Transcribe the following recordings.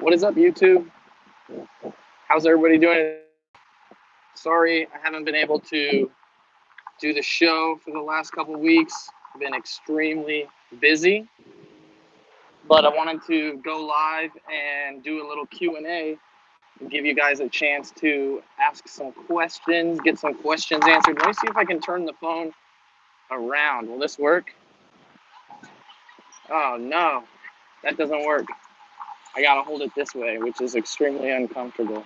What is up, YouTube? How's everybody doing? Sorry, I haven't been able to do the show for the last couple of weeks. I've been extremely busy, but I wanted to go live and do a little Q&A and give you guys a chance to ask some questions, get some questions answered. Let me see if I can turn the phone around. Will this work? Oh, no, that doesn't work. I gotta hold it this way, which is extremely uncomfortable.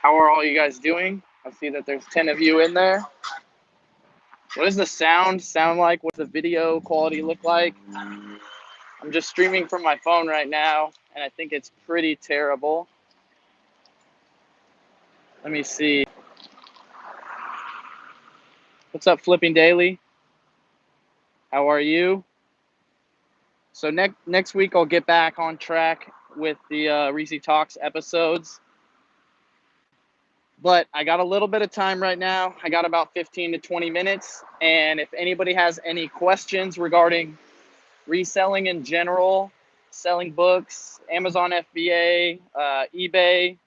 How are all you guys doing? I see that there's 10 of you in there. What does the sound like? What's the video quality look like? I'm just streaming from my phone right now, and I think it's pretty terrible. Let me see. What's up, Flipping Daily? How are you? So next week, I'll get back on track with the Reezy Talks episodes. But I got a little bit of time right now. I got about 15 to 20 minutes. And if anybody has any questions regarding reselling in general, selling books, Amazon FBA, eBay,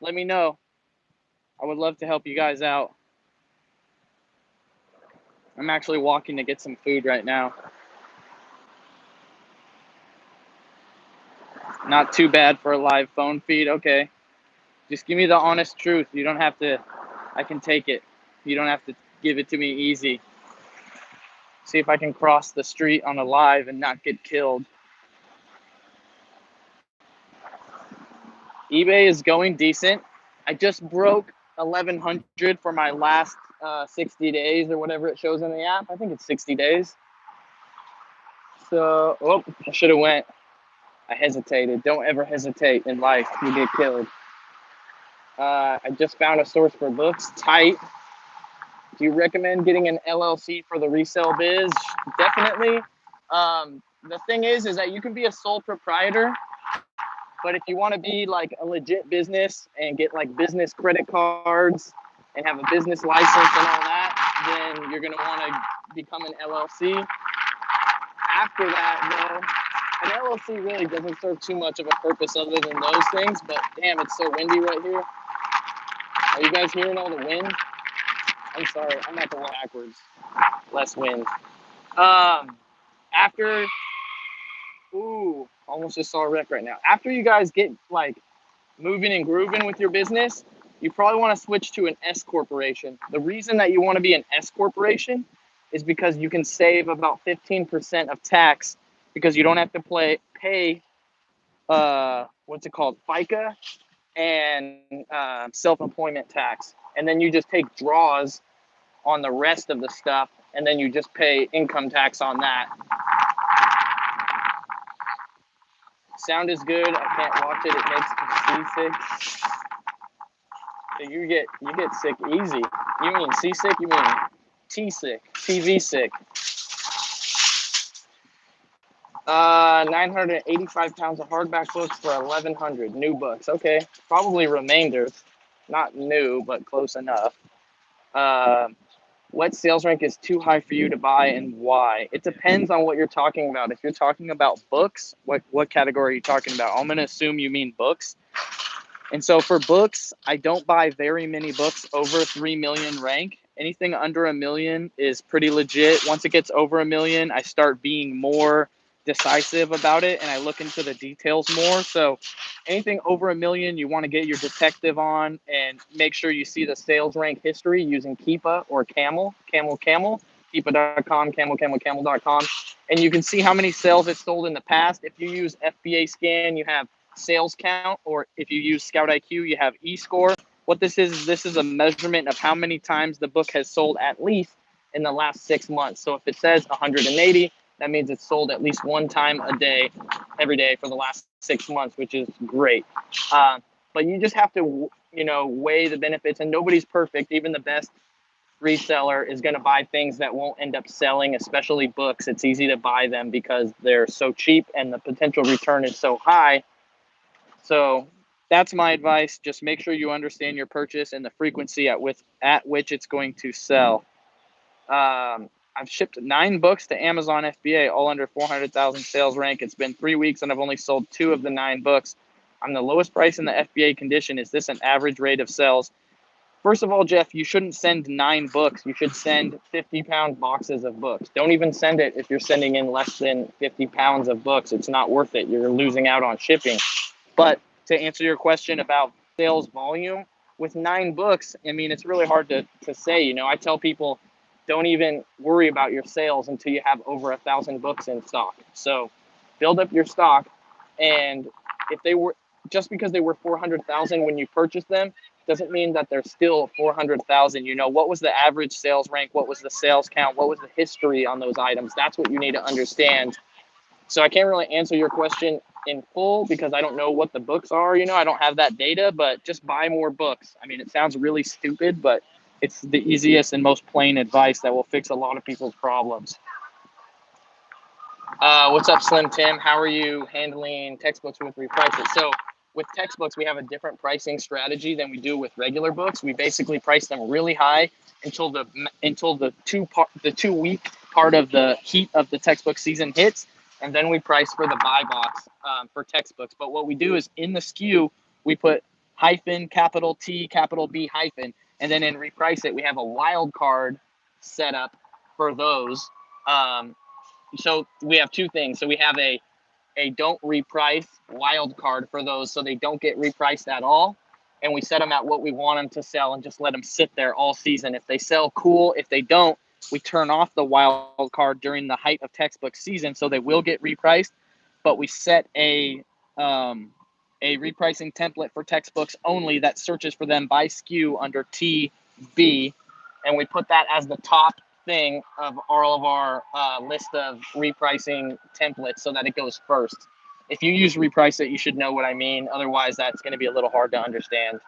let me know. I would love to help you guys out. I'm actually walking to get some food right now. Not too bad for a live phone feed. Okay. Just give me the honest truth. You don't have to, I can take it. You don't have to give it to me easy. See if I can cross the street on a live and not get killed. eBay is going decent. I just broke 1,100 for my last 60 days or whatever it shows in the app. I think it's 60 days. So, oh, I should have went. I hesitated. Don't ever hesitate in life. You get killed. I just found a source for books. Tight. Do you recommend getting an LLC for the resale biz? Definitely. The thing is that you can be a sole proprietor, but if you want to be like a legit business and get like business credit cards and have a business license and all that, then you're going to want to become an LLC. After that, though, an LLC really doesn't serve too much of a purpose other than those things, but damn, it's so windy right here. Are you guys hearing all the wind? I'm sorry, I'm not going backwards. Less wind. After, ooh, almost just saw a wreck right now. After you guys get like moving and grooving with your business, you probably want to switch to an S corporation. The reason that you want to be an S corporation is because you can save about 15% of tax because you don't have to pay what's it called, FICA and self-employment tax, and then you just take draws on the rest of the stuff, and then you just pay income tax on that. Sound is good. I can't watch it. It makes me seasick. So you get sick easy. You mean seasick? You mean T-sick, TV sick. 985 pounds of hardback books for 1,100 new books. Okay, probably remainders, not new, but close enough. What sales rank is too high for you to buy and why? It depends on what you're talking about. If you're talking about books, what category are you talking about? I'm going to assume you mean books. And so for books, I don't buy very many books over 3 million rank. Anything under 1 million is pretty legit. Once it gets over 1 million, I start being more decisive about it and I look into the details more. So anything over 1 million, you want to get your detective on and make sure you see the sales rank history using Keepa or Camel, Keepa.com, Camel.com. And you can see how many sales it sold in the past. If you use FBA Scan, you have sales count, or if you use Scout IQ, you have eScore. What this is a measurement of how many times the book has sold at least in the last 6 months. So if it says 180, that means it's sold at least one time a day, every day for the last 6 months, which is great. But you just have to, weigh the benefits, and nobody's perfect. Even the best reseller is going to buy things that won't end up selling, especially books. It's easy to buy them because they're so cheap and the potential return is so high. So that's my advice. Just make sure you understand your purchase and the frequency at which it's going to sell. I've shipped 9 books to Amazon FBA, all under 400,000 sales rank. It's been 3 weeks and I've only sold 2 of the 9 books. I'm the lowest price in the FBA condition. Is this an average rate of sales? First of all, Jeff, you shouldn't send 9 books. You should send 50-pound boxes of books. Don't even send it if you're sending in less than 50 pounds of books. It's not worth it. You're losing out on shipping. But to answer your question about sales volume, with 9 books, I mean, it's really hard to say. You know, I tell people, don't even worry about your sales until you have over 1,000 books in stock. So build up your stock. And if they were, just because they were 400,000 when you purchased them, doesn't mean that they're still 400,000. You know, what was the average sales rank? What was the sales count? What was the history on those items? That's what you need to understand. So I can't really answer your question in full because I don't know what the books are. You know, I don't have that data, but just buy more books. I mean, it sounds really stupid, but it's the easiest and most plain advice that will fix a lot of people's problems. What's up, Slim Tim? How are you handling textbooks with reprices? So with textbooks, we have a different pricing strategy than we do with regular books. We basically price them really high until the 2 week part of the heat of the textbook season hits, and then we price for the buy box for textbooks. But what we do is in the Skew, we put hyphen, capital T, capital B hyphen, and then in reprice it, we have a wild card set up for those. So we have 2 things. So we have a don't reprice wild card for those so they don't get repriced at all. And we set them at what we want them to sell and just let them sit there all season. If they sell, cool. If they don't, we turn off the wild card during the height of textbook season so they will get repriced. But we set a repricing template for textbooks only that searches for them by Skew under TB. And we put that as the top thing of all of our list of repricing templates so that it goes first. If you use reprice it, you should know what I mean. Otherwise, that's going to be a little hard to understand.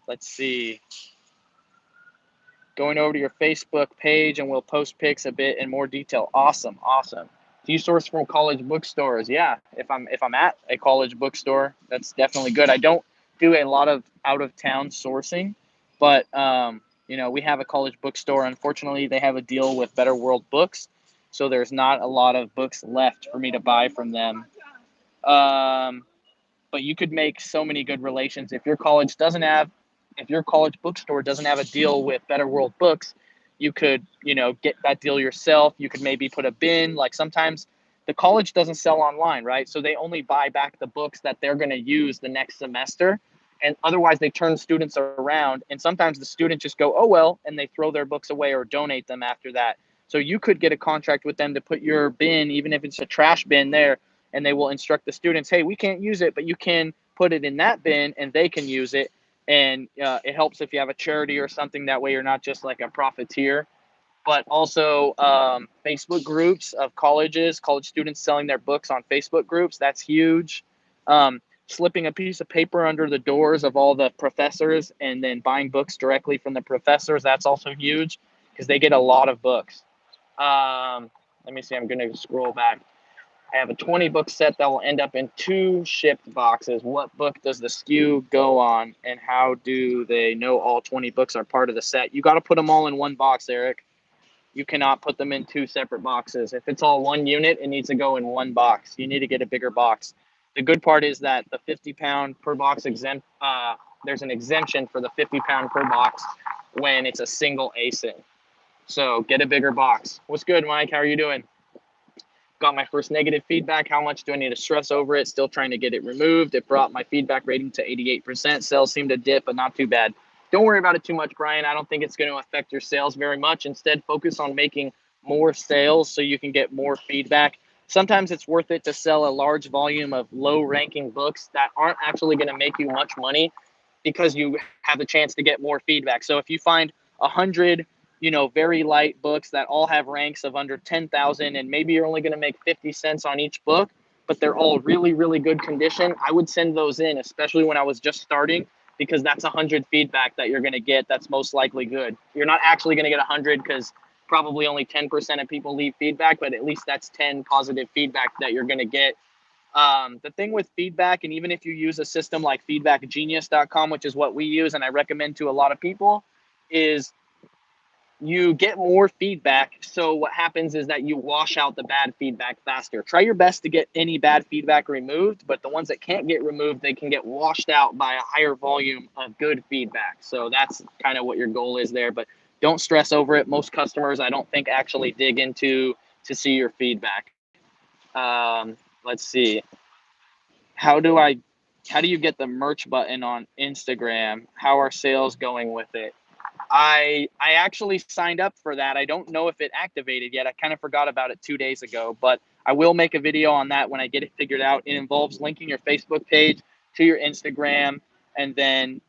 Let's see. Going over to your Facebook page and we'll post pics a bit in more detail. Awesome. Do you source from college bookstores? Yeah, if I'm at a college bookstore, that's definitely good. I don't do a lot of out of town sourcing, but you know, we have a college bookstore. Unfortunately, they have a deal with Better World Books, so there's not a lot of books left for me to buy from them. But you could make so many good relations if your college bookstore doesn't have a deal with Better World Books. You could, you know, get that deal yourself. You could maybe put a bin. Like sometimes the college doesn't sell online, right? So they only buy back the books that they're going to use the next semester. And otherwise they turn students around. And sometimes the students just go, oh, well, and they throw their books away or donate them after that. So you could get a contract with them to put your bin, even if it's a trash bin there, and they will instruct the students, hey, we can't use it, but you can put it in that bin and they can use it. And it helps if you have a charity or something. That way you're not just like a profiteer. But also Facebook groups of college students selling their books on Facebook groups. That's huge. Slipping a piece of paper under the doors of all the professors and then buying books directly from the professors. That's also huge because they get a lot of books. Let me see. I'm going to scroll back. I have a 20 book set that will end up in 2 shipped boxes. What book does the Skew go on, and how do they know all 20 books are part of the set? You got to put them all in one box, Eric. You cannot put them in 2 separate boxes. If it's all one unit, it needs to go in one box. You need to get a bigger box. The good part is that the 50-pound per box there's an exemption for the 50-pound per box when it's a single ASIN. So get a bigger box. What's good, Mike? How are you doing? Got my first negative feedback. How much do I need to stress over it? Still trying to get it removed. It brought my feedback rating to 88%. Sales seem to dip, but not too bad. Don't worry about it too much, Brian. I don't think it's going to affect your sales very much. Instead, focus on making more sales so you can get more feedback. Sometimes it's worth it to sell a large volume of low-ranking books that aren't actually going to make you much money because you have the chance to get more feedback. So if you find 100 very light books that all have ranks of under 10,000 and maybe you're only going to make 50 cents on each book, but they're all really, really good condition, I would send those in, especially when I was just starting, because that's 100 feedback that you're going to get. That's most likely good. You're not actually going to get 100 because probably only 10% of people leave feedback, but at least that's 10 positive feedback that you're going to get. The thing with feedback, and even if you use a system like feedbackgenius.com, which is what we use and I recommend to a lot of people, is you get more feedback. So what happens is that you wash out the bad feedback faster. Try your best to get any bad feedback removed, but the ones that can't get removed, they can get washed out by a higher volume of good feedback. So that's kind of what your goal is there, but don't stress over it. Most customers, I don't think, actually dig into to see your feedback. Let's see. How do I how do you get the merch button on Instagram? How are sales going with it? I actually signed up for that. I don't know if it activated yet. I kind of forgot about it 2 days ago, but I will make a video on that when I get it figured out. It involves linking your Facebook page to your Instagram and then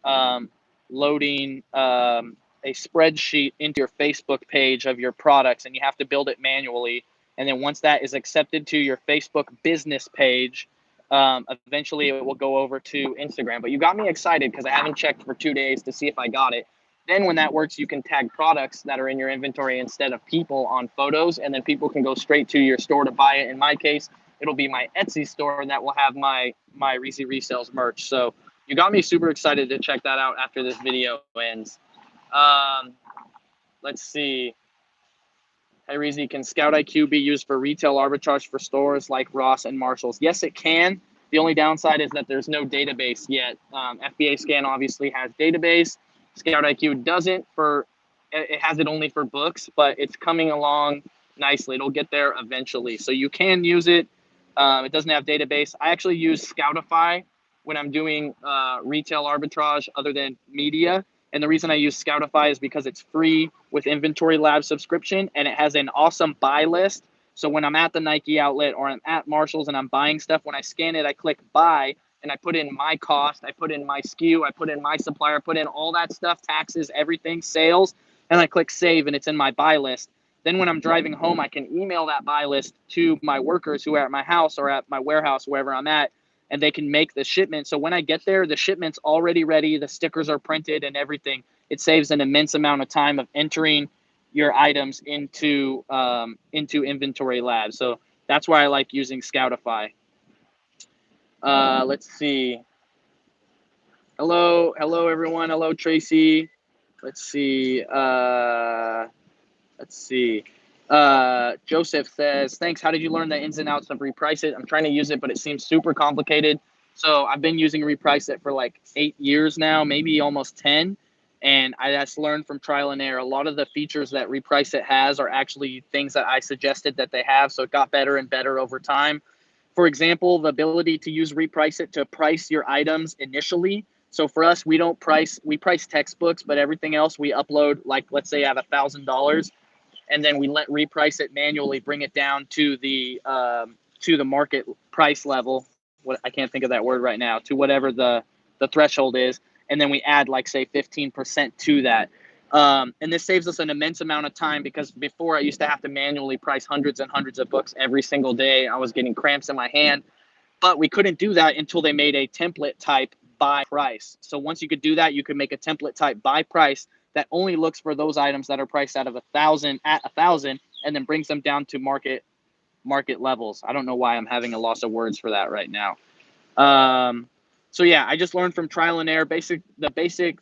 loading a spreadsheet into your Facebook page of your products, and you have to build it manually. And then once that is accepted to your Facebook business page, eventually it will go over to Instagram. But you got me excited because I haven't checked for 2 days to see if I got it. Then when that works, you can tag products that are in your inventory instead of people on photos, and then people can go straight to your store to buy it. In my case, it'll be my Etsy store that will have my Reezy Resells merch. So you got me super excited to check that out after this video ends. Let's see. Hey, Reezy, can Scout IQ be used for retail arbitrage for stores like Ross and Marshalls? Yes, it can. The only downside is that there's no database yet. FBA Scan obviously has database. Scout IQ doesn't. It has it only for books, but it's coming along nicely. It'll get there eventually. So you can use it. It doesn't have database. I actually use Scoutify when I'm doing retail arbitrage other than media. And the reason I use Scoutify is because it's free with Inventory Lab subscription, and it has an awesome buy list. So when I'm at the Nike outlet or I'm at Marshalls and I'm buying stuff, when I scan it, I click buy and I put in my cost, I put in my SKU, I put in my supplier, I put in all that stuff, taxes, everything, sales, and I click save and it's in my buy list. Then when I'm driving home, I can email that buy list to my workers who are at my house or at my warehouse, wherever I'm at, and they can make the shipment. So when I get there, the shipment's already ready, the stickers are printed and everything. It saves an immense amount of time of entering your items into Inventory Lab. So that's why I like using Scoutify. Let's see. Hello everyone. Hello Tracy. Let's see. Joseph says, thanks. How did you learn the ins and outs of Reprice It? I'm trying to use it, but it seems super complicated. So I've been using Reprice It for like 8 years now, maybe almost 10. And I just learned from trial and error. A lot of the features that Reprice It has are actually things that I suggested that they have. So it got better and better over time. For example, the ability to use Reprice It to price your items initially. So for us, we price textbooks, but everything else we upload, like let's say I have $1,000, and then we let Reprice It manually bring it down to the market price level. What I can't think of that word right now, to whatever the threshold is, and then we add like say 15% to that. And this saves us an immense amount of time, because before I used to have to manually price hundreds and hundreds of books every single day. I was getting cramps in my hand, but we couldn't do that until they made a template type by price. So once you could do that, you could make a template type by price that only looks for those items that are priced out of 1,000 at 1,000, and then brings them down to market levels. I don't know why I'm having a loss of words for that right now. So yeah, I just learned from trial and error. The basic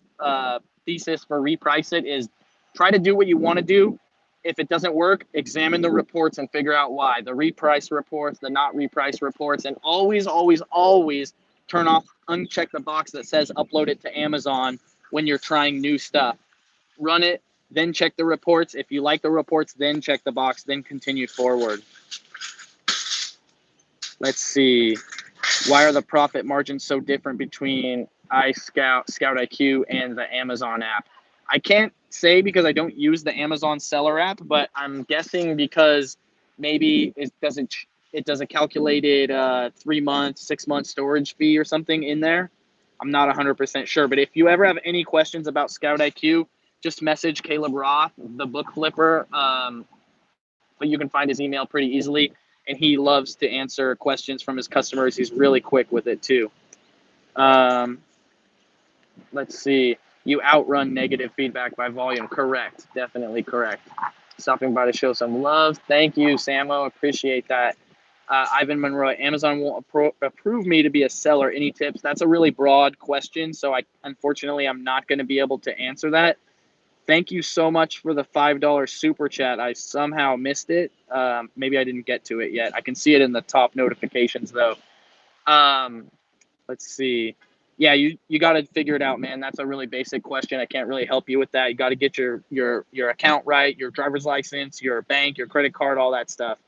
thesis for Reprice It is try to do what you want to do. If it doesn't work, examine the reports and figure out why. The reprice reports, the not reprice reports, and always, always, always uncheck the box that says upload it to Amazon when you're trying new stuff. Run it, then check the reports. If you like the reports, then check the box, then continue forward. Let's see. Why are the profit margins so different between Scout IQ, and the Amazon app? I can't say because I don't use the Amazon seller app, but I'm guessing because maybe it does a calculated 3-month, 6-month storage fee or something in there. I'm not 100% sure, but if you ever have any questions about Scout IQ, just message Caleb Roth, the book flipper. But you can find his email pretty easily, and he loves to answer questions from his customers. He's really quick with it too. Let's see. You outrun negative feedback by volume. Correct. Definitely correct. Stopping by to show some love. Thank you, Samo. Appreciate that. Ivan Monroe, Amazon won't approve me to be a seller. Any tips? That's a really broad question, so unfortunately I'm not going to be able to answer that. Thank you so much for the $5 super chat. I somehow missed it. Maybe I didn't get to it yet. I can see it in the top notifications though. Um, let's see. Yeah, you got to figure it out, man. That's a really basic question. I can't really help you with that. You got to get your account right, your driver's license, your bank, your credit card, all that stuff.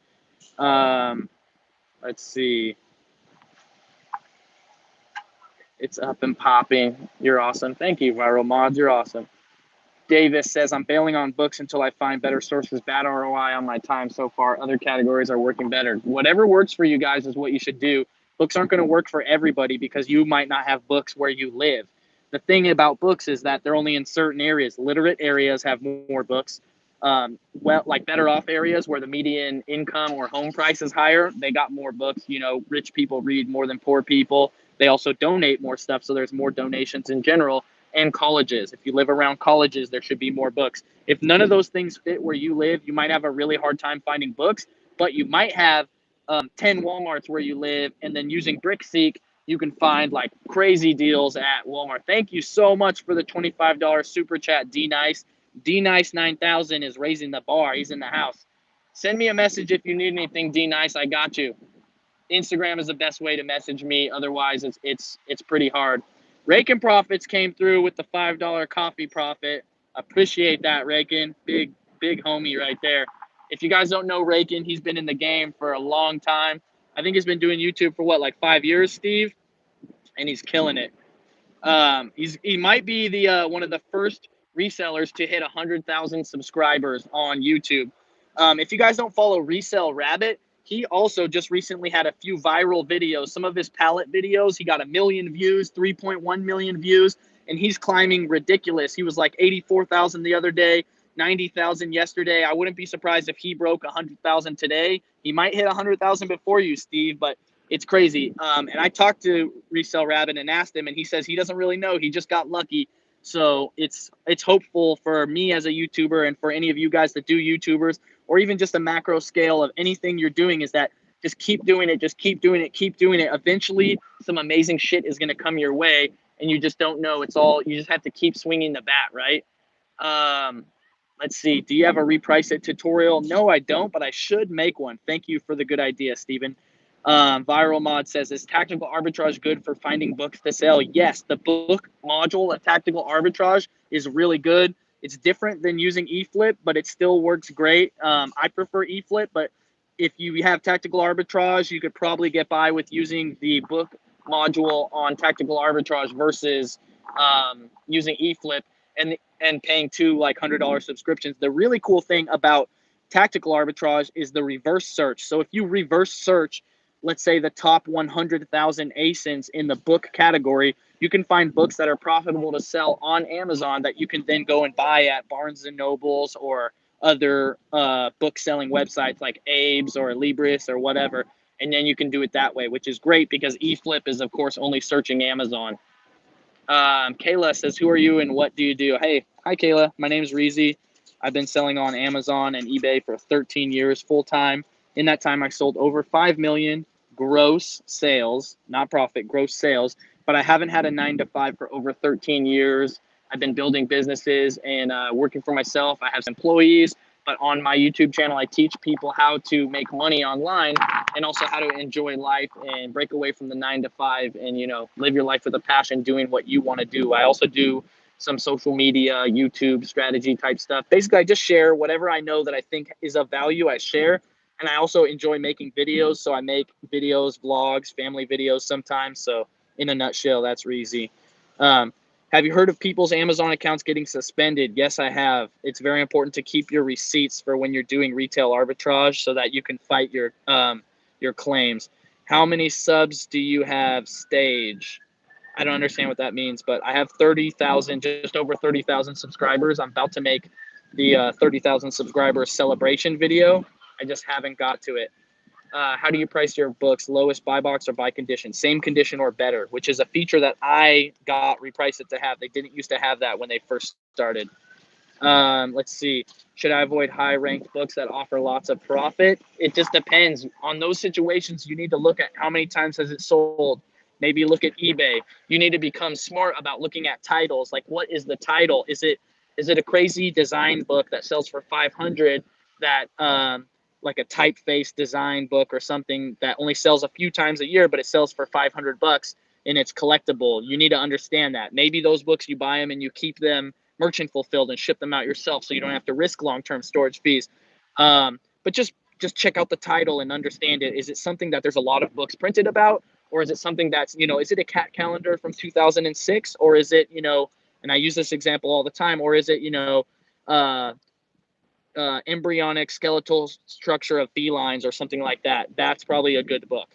Let's see. It's up and popping. You're awesome. Thank you, Viral Mods. You're awesome. Davis says, I'm bailing on books until I find better sources. Bad ROI on my time so far. Other categories are working better. Whatever works for you guys is what you should do. Books aren't going to work for everybody because you might not have books where you live. The thing about books is that they're only in certain areas. Literate areas have more books. Like better off areas where the median income or home price is higher, they got more books. You know, rich people read more than poor people. They also donate more stuff, so there's more donations in general. And colleges. If you live around colleges, there should be more books. If none of those things fit where you live, you might have a really hard time finding books, but you might have 10 Walmarts where you live, and then using BrickSeek, you can find like crazy deals at Walmart. Thank you so much for the $25 super chat, D-Nice. D-Nice 9000 is raising the bar. He's in the house. Send me a message if you need anything, D-Nice. I got you. Instagram is the best way to message me. Otherwise, it's pretty hard. Rakin Profits came through with the $5 coffee profit. Appreciate that, Rakin. Big homie right there. If you guys don't know Rakin, he's been in the game for a long time. I think he's been doing YouTube for what, like 5 years, Steve? And he's killing it. He might be the one of the first resellers to hit 100,000 subscribers on YouTube. If you guys don't follow Resale Rabbit, he also just recently had a few viral videos. Some of his pallet videos, he got 1 million views, 3.1 million views, and he's climbing ridiculous. He was like 84,000 the other day, 90,000 yesterday. I wouldn't be surprised if he broke 100,000 today. He might hit 100,000 before you, Steve, but it's crazy. And I talked to Resale Rabbit and asked him, and he says he doesn't really know. He just got lucky. So it's hopeful for me as a YouTuber and for any of you guys that do YouTubers, or even just a macro scale of anything you're doing, is that just keep doing it, just keep doing it, keep doing it. Eventually, some amazing shit is going to come your way, and you just don't know. You just have to keep swinging the bat, right? Let's see. Do you have a reprice it tutorial? No, I don't, but I should make one. Thank you for the good idea, Steven. Viral Mod says, is tactical arbitrage good for finding books to sell? Yes, the book module of tactical arbitrage is really good. It's different than using eFlip, but it still works great. I prefer eFlip, but if you have tactical arbitrage, you could probably get by with using the book module on tactical arbitrage versus using eFlip and paying two like $100 subscriptions. The really cool thing about tactical arbitrage is the reverse search. So if you reverse search, let's say, the top 100,000 ASINs in the book category, you can find books that are profitable to sell on Amazon that you can then go and buy at Barnes and Nobles or other book selling websites like Abe's or Libris or whatever. And then you can do it that way, which is great because eFlip is, of course, only searching Amazon. Kayla says, who are you and what do you do? Hey, hi, Kayla. My name is Reezy. I've been selling on Amazon and eBay for 13 years full time. In that time, I sold over 5 million gross sales, not profit, gross sales. But I haven't had a 9-to-5 for over 13 years. I've been building businesses and working for myself. I have some employees. But on my YouTube channel, I teach people how to make money online and also how to enjoy life and break away from the 9-to-5 and, you know, live your life with a passion doing what you want to do. I also do some social media, YouTube strategy type stuff. Basically, I just share whatever I know that I think is of value, I share. And I also enjoy making videos. So I make videos, vlogs, family videos sometimes. So in a nutshell, that's Reezy. Have you heard of people's Amazon accounts getting suspended? Yes, I have. It's very important to keep your receipts for when you're doing retail arbitrage so that you can fight your claims. How many subs do you have stage? I don't understand what that means, but I have 30,000, just over 30,000 subscribers. I'm about to make the 30,000 subscriber celebration video. I just haven't got to it. How do you price your books? Lowest buy box or buy condition? Same condition or better, which is a feature that I got Reprice It to have. They didn't used to have that when they first started. Let's see. Should I avoid high-ranked books that offer lots of profit? It just depends. On those situations, you need to look at how many times has it sold. Maybe look at eBay. You need to become smart about looking at titles. Like, what is the title? Is it Is it a crazy design book that sells for 500 that like a typeface design book or something that only sells a few times a year, but it sells for 500 bucks and it's collectible? You need to understand that. Maybe those books, you buy them and you keep them merchant fulfilled and ship them out yourself, so you don't have to risk long-term storage fees. But just check out the title and understand it. Is it something that there's a lot of books printed about, or is it something that's, is it a cat calendar from 2006, or is it, and I use this example all the time, or is it, embryonic skeletal structure of felines or something like that? That's probably a good book.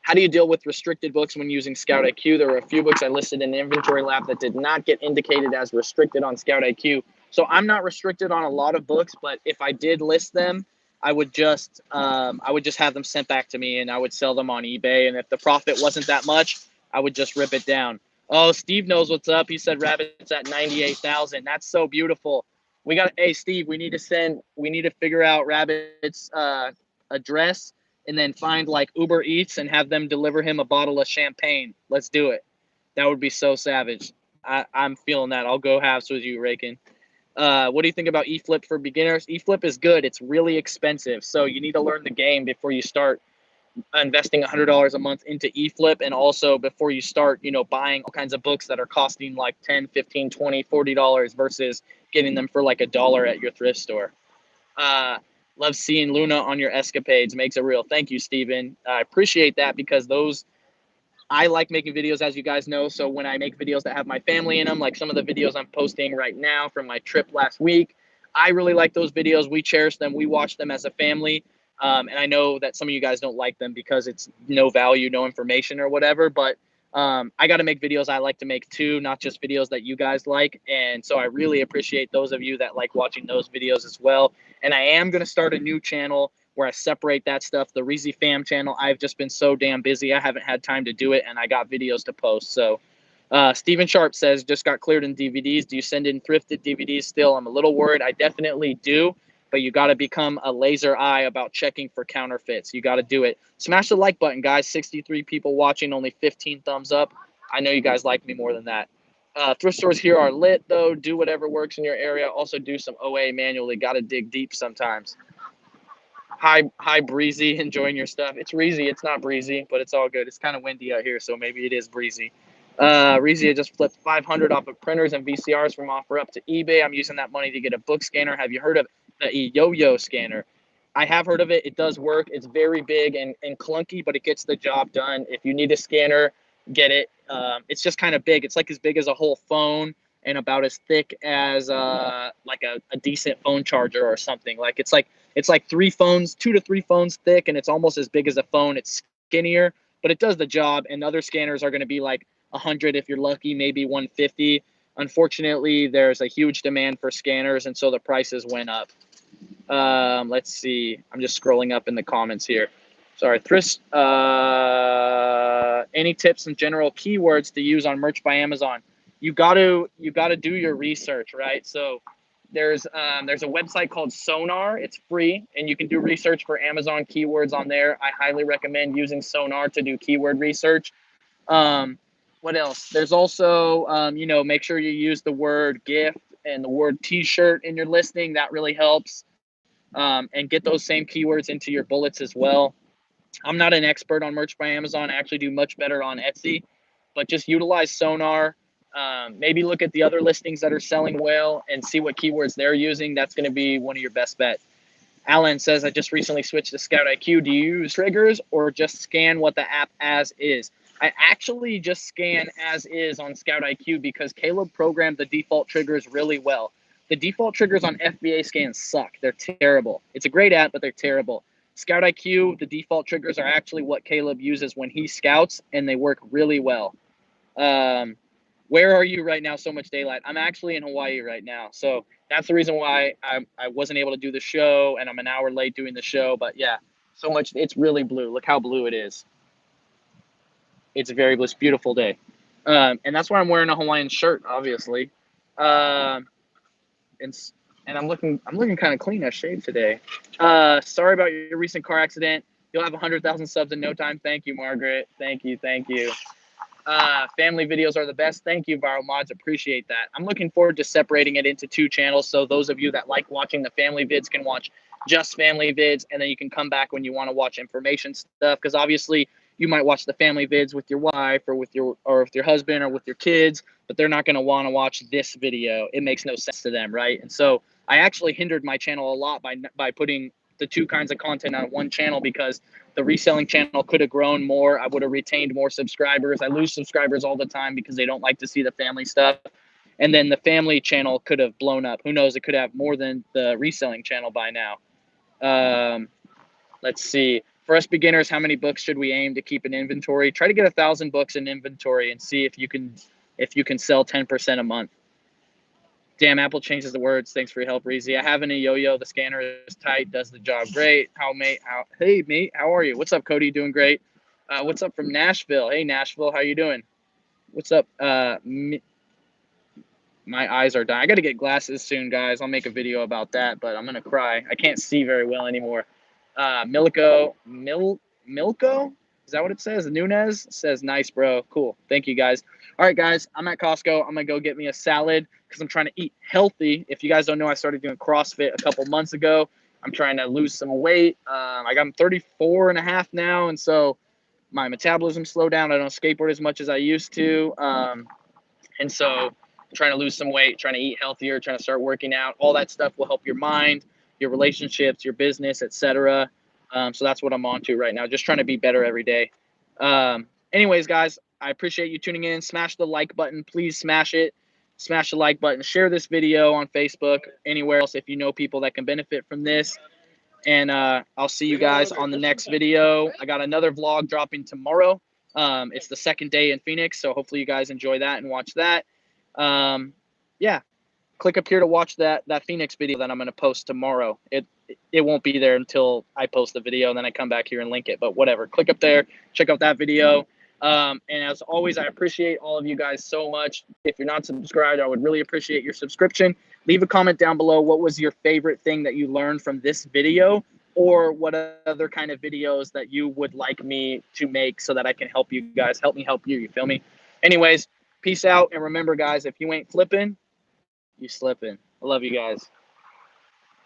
How do you deal with restricted books when using Scout IQ? There were a few books I listed in the inventory lab that did not get indicated as restricted on Scout IQ. So I'm not restricted on a lot of books, but if I did list them, I would just have them sent back to me and I would sell them on eBay. And if the profit wasn't that much, I would just rip it down. Oh, Steve knows what's up. He said Rabbit's at 98,000. That's so beautiful. Hey, Steve, we need to figure out Rabbit's address and then find like Uber Eats and have them deliver him a bottle of champagne. Let's do it. That would be so savage. I'm feeling that. I'll go halves with you, Rakin. What do you think about eFlip for beginners? eFlip is good. It's really expensive. So you need to learn the game before you start investing $100 a month into eFlip, and also before you start, buying all kinds of books that are costing like $10, $15, $20, $40 versus getting them for like $1 at your thrift store. Love seeing Luna on your escapades. Makes it real. Thank you, Steven. I appreciate that, because I like making videos, as you guys know. So when I make videos that have my family in them, like some of the videos I'm posting right now from my trip last week, I really like those videos. We cherish them. We watch them as a family. And I know that some of you guys don't like them because it's no value, no information or whatever, but I got to make videos I like to make too, not just videos that you guys like. And so I really appreciate those of you that like watching those videos as well. And I am going to start a new channel where I separate that stuff, the Reezy fam channel. I've just been so damn busy. I haven't had time to do it, and I got videos to post. So Stephen Sharp says, just got cleared in DVDs. Do you send in thrifted DVDs still? I'm a little worried. I definitely do, but you got to become a laser eye about checking for counterfeits. You got to do it. Smash the like button, guys. 63 people watching, only 15 thumbs up. I know you guys like me more than that. Thrift stores here are lit, though. Do whatever works in your area. Also do some OA manually. Got to dig deep sometimes. Hi, Breezy. Enjoying your stuff. It's Reezy. It's not breezy, but it's all good. It's kind of windy out here, so maybe it is breezy. Reezy just flipped 500 off of printers and VCRs from OfferUp to eBay. I'm using that money to get a book scanner. Have you heard of the yo-yo scanner? I have heard of it. It does work. It's very big and clunky, but it gets the job done. If you need a scanner, get it. It's just kind of big. It's like as big as a whole phone and about as thick as like a decent phone charger or something. Like it's like 2 to 3 phones thick, and it's almost as big as a phone. It's skinnier, but it does the job. And other scanners are going to be like 100 if you're lucky, maybe 150. Unfortunately, there's a huge demand for scanners, and so the prices went up. Let's see. I'm just scrolling up in the comments here. Sorry, Thrift. Any tips and general keywords to use on Merch by Amazon? You got to do your research, right? So there's a website called Sonar. It's free, and you can do research for Amazon keywords on there. I highly recommend using Sonar to do keyword research. What else? There's also, make sure you use the word gift and the word t-shirt in your listing. That really helps. And get those same keywords into your bullets as well. I'm not an expert on Merch by Amazon. I actually do much better on Etsy, but just utilize Sonar. Maybe look at the other listings that are selling well and see what keywords they're using. That's going to be one of your best bets. Alan says, I just recently switched to Scout IQ. Do you use triggers or just scan what the app as is? I actually just scan as is on Scout IQ because Caleb programmed the default triggers really well. The default triggers on FBA scans suck. They're terrible. It's a great app, but they're terrible. Scout IQ, the default triggers are actually what Caleb uses when he scouts, and they work really well. Where are you right now? So much daylight. I'm actually in Hawaii right now. So that's the reason why I wasn't able to do the show, and I'm an hour late doing the show. But yeah, so much. It's really blue. Look how blue it is. It's a very blue, beautiful day. And that's why I'm wearing a Hawaiian shirt, obviously. And I'm looking kind of clean. I shaved today. Sorry about your recent car accident. You'll have 100,000 subs in no time. Thank you, Margaret. Thank you. Family videos are the best. Thank you, Viral Mods. Appreciate that. I'm looking forward to separating it into 2 channels. So those of you that like watching the family vids can watch just family vids. And then you can come back when you want to watch information stuff. Because obviously you might watch the family vids with your wife or with your husband or with your kids, but they're not going to want to watch this video. It makes no sense to them, right? And so I actually hindered my channel a lot by putting the 2 kinds of content on one channel, because the reselling channel could have grown more. I would have retained more subscribers. I lose subscribers all the time because they don't like to see the family stuff. And then the family channel could have blown up. Who knows? It could have more than the reselling channel by now. Let's see. For us beginners, how many books should we aim to keep in inventory? Try to get 1,000 books in inventory and see if you can sell 10% a month. Damn, Apple changes the words. Thanks for your help, Reezy. I have a yo-yo. The scanner is tight. Does the job great. Hey, mate. How are you? What's up, Cody? Doing great. What's up from Nashville? Hey, Nashville. How you doing? What's up? My eyes are dying. I got to get glasses soon, guys. I'll make a video about that, but I'm going to cry. I can't see very well anymore. Milko? Is that what it says? Nunez says, nice, bro. Cool. Thank you, guys. All right, guys. I'm at Costco. I'm going to go get me a salad because I'm trying to eat healthy. If you guys don't know, I started doing CrossFit a couple months ago. I'm trying to lose some weight. I'm 34 and a half now, and so my metabolism slowed down. I don't skateboard as much as I used to. And so I'm trying to lose some weight, trying to eat healthier, trying to start working out. All that stuff will help your mind, your relationships, your business, etc. So that's what I'm on to right now, just trying to be better every day. Anyways, guys, I appreciate you tuning in. Smash the like button. Please smash it. Smash the like button. Share this video on Facebook, anywhere else if you know people that can benefit from this. And I'll see you guys on the next video. I got another vlog dropping tomorrow. It's the 2nd day in Phoenix, so hopefully you guys enjoy that and watch that. Yeah, click up here to watch that Phoenix video that I'm going to post tomorrow. It won't be there until I post the video, and then I come back here and link it. But whatever, click up there, check out that video. And as always, I appreciate all of you guys so much. If you're not subscribed, I would really appreciate your subscription. Leave a comment down below. What was your favorite thing that you learned from this video, or what other kind of videos that you would like me to make so that I can help you guys, help me help you. You feel me? Anyways, peace out. And remember, guys, if you ain't flipping, you slipping. I love you guys.